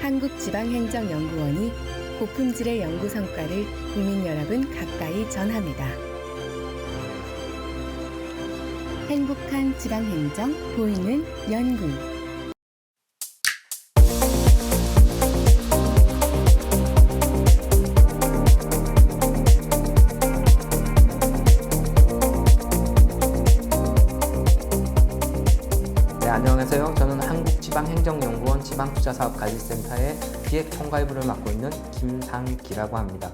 한국지방행정연구원이 고품질의 연구 성과를 국민 여러분 가까이 전합니다. 행복한 지방행정 보이는 연구. 네, 안녕하세요. 저는 한국지방행정연구원 지방투자사업관리센터의 기획총괄부를 맡고 있는 김상기라고 합니다.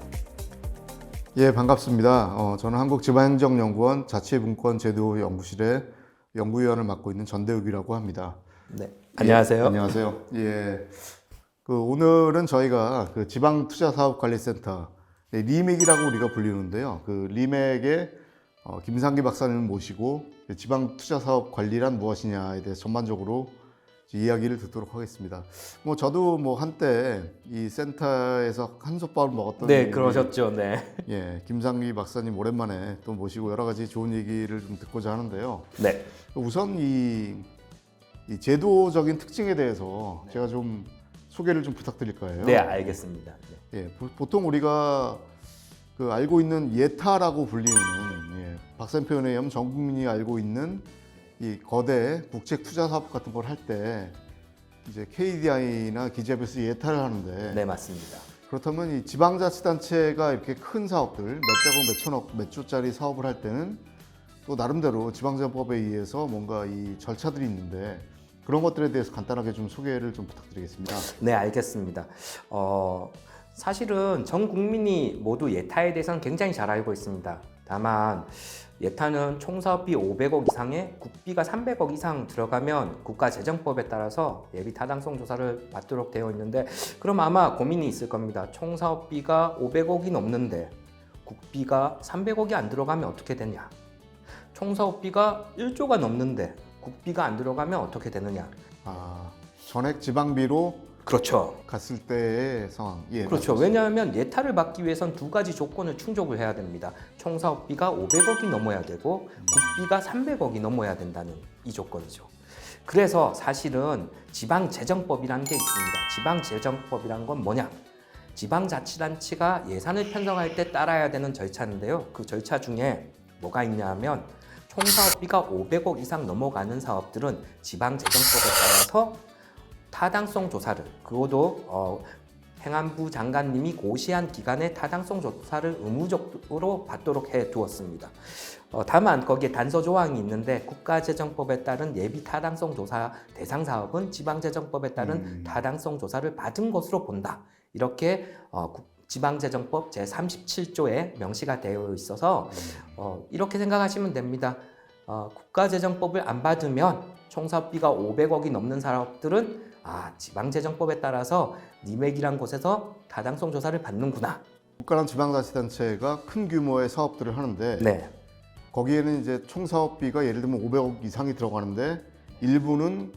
예, 반갑습니다. 저는 한국지방행정연구원 자치분권제도연구실의 연구위원을 맡고 있는 전대욱이라고 합니다. 네, 안녕하세요. 예, 안녕하세요. 예, 오늘은 저희가 지방투자사업관리센터 리맥이라고 우리가 불리는데요. 리맥의 김상기 박사님을 모시고 지방투자사업관리란 무엇이냐에 대해서 전반적으로 이야기를 듣도록 하겠습니다. 저도 한때 이 센터에서 한솥밥을 먹었던 네, 그러셨죠. 네. 예, 김상기 박사님 오랜만에 또 모시고 여러 가지 좋은 얘기를 좀 듣고자 하는데요. 네. 우선 이 제도적인 특징에 대해서 제가 좀 소개를 좀 부탁드릴까요? 네, 알겠습니다. 네. 예, 보통 우리가 알고 있는 예타라고 불리는 박사님 표현에 의하면 전 국민이 알고 있는 이 거대 국책 투자 사업 같은 걸 할 때 이제 KDI나 기재부에서 예타를 하는데 네, 맞습니다. 그렇다면 이 지방자치단체가 이렇게 큰 사업들 몇백억, 몇천억, 몇 조짜리 사업을 할 때는 또 나름대로 지방자치법에 의해서 뭔가 이 절차들이 있는데 그런 것들에 대해서 간단하게 좀 소개를 좀 부탁드리겠습니다. 네, 알겠습니다. 사실은 전 국민이 모두 예타에 대해서는 굉장히 잘 알고 있습니다. 다만 예타는 총 사업비 500억 이상에 국비가 300억 이상 들어가면 국가재정법에 따라서 예비 타당성 조사를 받도록 되어 있는데, 그럼 아마 고민이 있을 겁니다. 총 사업비가 500억이 넘는데 국비가 300억이 안 들어가면 어떻게 되냐? 총 사업비가 1조가 넘는데 국비가 안 들어가면 어떻게 되느냐? 전액 지방비로 그렇죠. 갔을 때의 상황. 예, 그렇죠. 맞습니다. 왜냐하면 예타를 받기 위해선 두 가지 조건을 충족을 해야 됩니다. 총 사업비가 500억이 넘어야 되고 국비가 300억이 넘어야 된다는 이 조건이죠. 그래서 사실은 지방재정법이라는 게 있습니다. 지방재정법이란 건 뭐냐? 지방자치단체가 예산을 편성할 때 따라야 되는 절차인데요. 그 절차 중에 뭐가 있냐면 총 사업비가 500억 이상 넘어가는 사업들은 지방재정법에 따라서 타당성 조사를, 그것도 행안부 장관님이 고시한 기간에 타당성 조사를 의무적으로 받도록 해 두었습니다. 다만 거기에 단서 조항이 있는데 국가재정법에 따른 예비 타당성 조사 대상 사업은 지방재정법에 따른 타당성 조사를 받은 것으로 본다. 이렇게 지방재정법 제37조에 명시가 되어 있어서 이렇게 생각하시면 됩니다. 국가재정법을 안 받으면 총사업비가 500억이 넘는 사업들은 지방재정법에 따라서 리맥이란 곳에서 타당성 조사를 받는구나. 국가랑 지방자치단체가 큰 규모의 사업들을 하는데 네. 거기에는 이제 총 사업비가 예를 들면 500억 이상이 들어가는데 일부는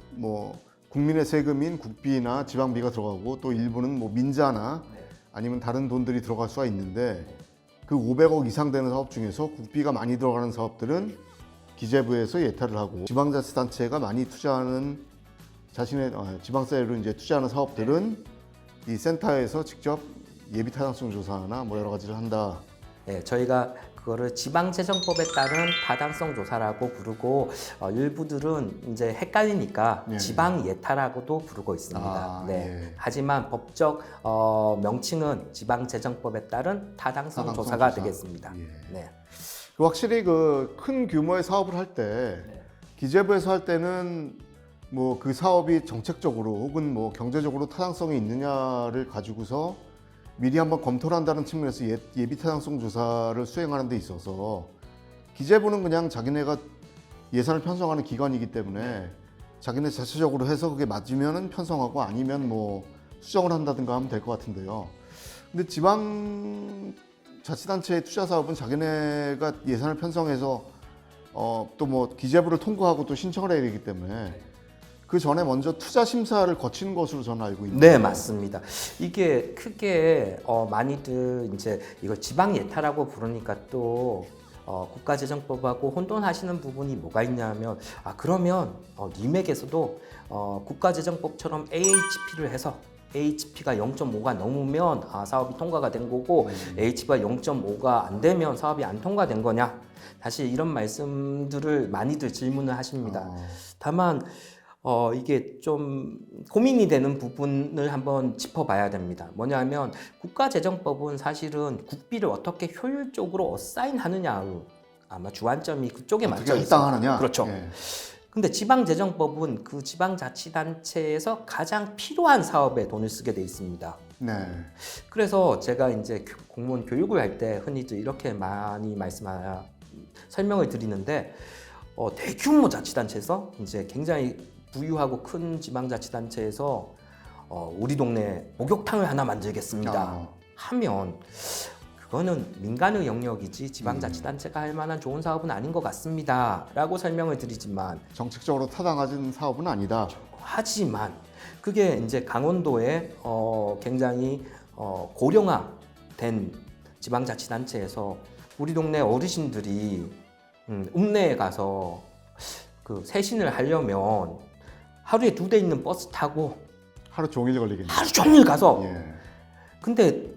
국민의 세금인 국비나 지방비가 들어가고 또 일부는 민자나 아니면 다른 돈들이 들어갈 수가 있는데 그 500억 이상 되는 사업 중에서 국비가 많이 들어가는 사업들은 기재부에서 예타를 하고 지방자치단체가 많이 투자하는 자신의 지방세로 이제 투자하는 사업들은 이 센터에서 직접 예비 타당성 조사나 여러 가지를 한다. 네, 저희가 그거를 지방재정법에 따른 타당성 조사라고 부르고 일부들은 이제 헷갈리니까 네. 지방예타라고도 부르고 있습니다. 네. 예. 하지만 법적 명칭은 지방재정법에 따른 타당성 조사가 되겠습니다. 예. 네. 확실히 큰 규모의 사업을 할 때 기재부에서 할 때는 그 사업이 정책적으로 혹은 경제적으로 타당성이 있느냐를 가지고서 미리 한번 검토를 한다는 측면에서 예비 타당성 조사를 수행하는 데 있어서 기재부는 그냥 자기네가 예산을 편성하는 기관이기 때문에 자기네 자체적으로 해서 그게 맞으면 편성하고 아니면 수정을 한다든가 하면 될 것 같은데요. 근데 지방 자치단체의 투자 사업은 자기네가 예산을 편성해서 또 기재부를 통과하고 또 신청을 해야 되기 때문에 그 전에 먼저 투자 심사를 거치는 것으로 저는 알고 있는데. 네, 맞습니다. 이게 크게 많이들 이제 이걸 지방 예타라고 부르니까 또 국가재정법하고 혼돈하시는 부분이 뭐가 있냐면 그러면 리맥에서도 국가재정법처럼 AHP를 해서 HP가 0.5가 넘으면 사업이 통과가 된 거고 HP가 0.5가 안 되면 사업이 안 통과된 거냐? 사실 이런 말씀들을 많이들 질문을 하십니다. 다만 이게 좀 고민이 되는 부분을 한번 짚어봐야 됩니다. 뭐냐면 국가재정법은 사실은 국비를 어떻게 효율적으로 어사인하느냐 아마 주안점이 그쪽에 맞춰 있습니다. 할당하느냐? 그렇죠. 예. 근데 지방재정법은 그 지방자치단체에서 가장 필요한 사업에 돈을 쓰게 돼 있습니다. 네. 그래서 제가 이제 공무원 교육을 할 때 흔히들 이렇게 많이 설명을 드리는데 대규모 자치단체에서 이제 굉장히 부유하고 큰 지방자치단체에서 우리 동네 목욕탕을 하나 만들겠습니다 하면 그거는 민간의 영역이지 지방자치단체가 할 만한 좋은 사업은 아닌 것 같습니다 라고 설명을 드리지만 정책적으로 타당하진 사업은 아니다. 하지만 그게 이제 강원도에 굉장히 고령화된 지방자치단체에서 우리 동네 어르신들이 읍내에 가서 그 세신을 하려면 하루에 2대 있는 버스 타고 하루 종일 걸리겠네요. 하루 종일 가서 예. 근데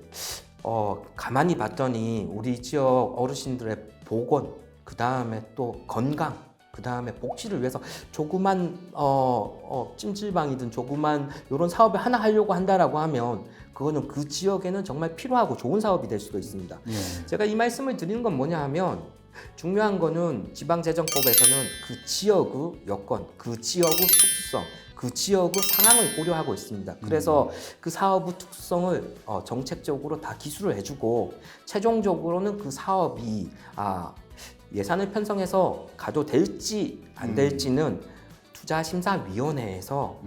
가만히 봤더니 우리 지역 어르신들의 보건, 그 다음에 또 건강, 그 다음에 복지를 위해서 조그만 찜질방이든 조그만 이런 사업을 하나 하려고 한다라고 하면 그거는 그 지역에는 정말 필요하고 좋은 사업이 될 수도 있습니다. 예. 제가 이 말씀을 드리는 건 뭐냐 하면 중요한 거는 지방재정법에서는 그 지역의 여건, 그 지역의 특수성, 그 지역의 상황을 고려하고 있습니다. 그래서 그 사업의 특성을 정책적으로 다 기술을 해주고 최종적으로는 그 사업이 예산을 편성해서 가도 될지 안 될지는 투자심사위원회에서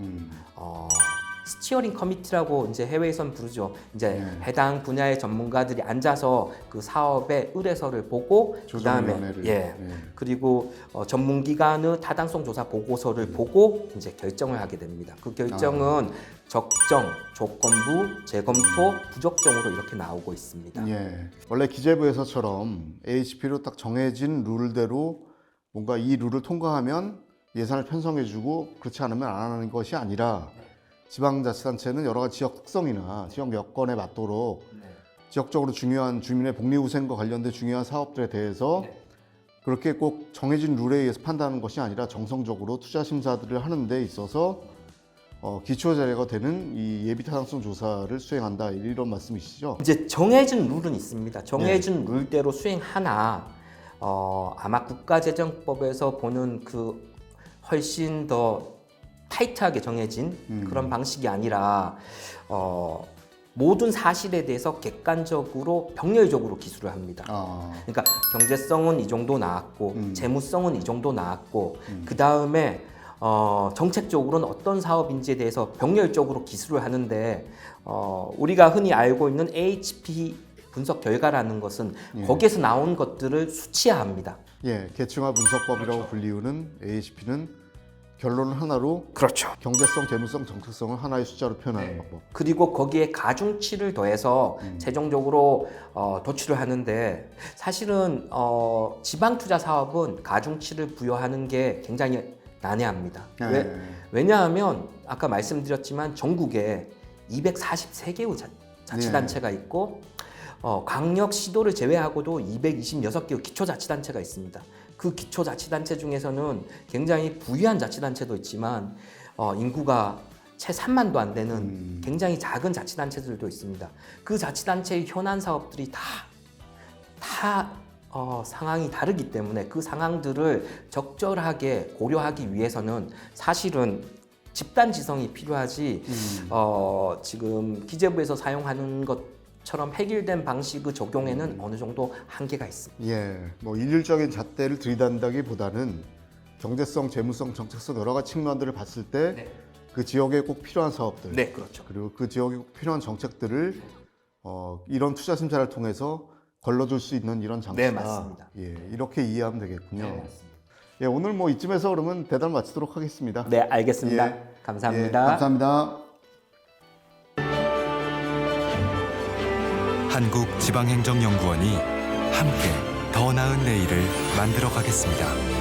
스티어링 커미티라고 이제 해외에선 부르죠. 이제 해당 분야의 전문가들이 앉아서 그 사업의 의뢰서를 보고 그다음에 그리고 전문기관의 타당성 조사 보고서를 보고 이제 결정을 하게 됩니다. 그 결정은 적정, 조건부, 재검토, 부적정으로 이렇게 나오고 있습니다. 예. 원래 기재부에서처럼 HP로 딱 정해진 룰대로 뭔가 이 룰을 통과하면 예산을 편성해주고 그렇지 않으면 안 하는 것이 아니라 지방자치단체는 여러 가지 지역 특성이나 지역 여건에 맞도록 지역적으로 중요한 주민의 복리후생과 관련된 중요한 사업들에 대해서 그렇게 꼭 정해진 룰에 의해서 판단하는 것이 아니라 정성적으로 투자 심사들을 하는 데 있어서 기초 자료가 되는 이 예비 타당성 조사를 수행한다 이런 말씀이시죠? 이제 정해진 룰은 있습니다. 정해진 룰대로 수행하나 아마 국가재정법에서 보는 그 훨씬 더 타이트하게 정해진 그런 방식이 아니라 모든 사실에 대해서 객관적으로 병렬적으로 기술을 합니다. 그러니까 경제성은 이 정도 나왔고 재무성은 이 정도 나왔고 그 다음에 정책적으로는 어떤 사업인지에 대해서 병렬적으로 기술을 하는데 우리가 흔히 알고 있는 HP 분석 결과라는 것은 거기에서 나온 것들을 수치화합니다. 예, 계층화 분석법이라고 불리우는 AHP는 결론을 하나로 그렇죠. 경제성, 재무성, 정책성을 하나의 숫자로 표현하는 방법. 그리고 거기에 가중치를 더해서 최종적으로 도출을 하는데 사실은 지방투자 사업은 가중치를 부여하는 게 굉장히 난해합니다. 왜냐하면 아까 말씀드렸지만 전국에 243개의 자치단체가 있고 광역 시도를 제외하고도 226개의 기초자치단체가 있습니다. 그 기초자치단체 중에서는 굉장히 부유한 자치단체도 있지만 인구가 채 3만도 안 되는 굉장히 작은 자치단체들도 있습니다. 그 자치단체의 현안 사업들이 다 상황이 다르기 때문에 그 상황들을 적절하게 고려하기 위해서는 사실은 집단지성이 필요하지 지금 기재부에서 사용하는 것처럼 획일된 방식의 적용에는 어느 정도 한계가 있습니다. 예, 뭐 일률적인 잣대를 들이댄다기보다는 경제성, 재무성, 정책성 여러 가지 측면들을 봤을 때 그 지역에 꼭 필요한 사업들, 네, 그렇죠. 그리고 그 지역에 꼭 필요한 정책들을 이런 투자 심사를 통해서 걸러줄 수 있는 이런 장치다. 네, 맞습니다. 예, 이렇게 이해하면 되겠군요. 네, 맞습니다. 예, 오늘 뭐 이쯤에서 그러면 대담 마치도록 하겠습니다. 네, 알겠습니다. 예. 감사합니다. 예, 감사합니다. 한국지방행정연구원이 함께 더 나은 내일을 만들어 가겠습니다.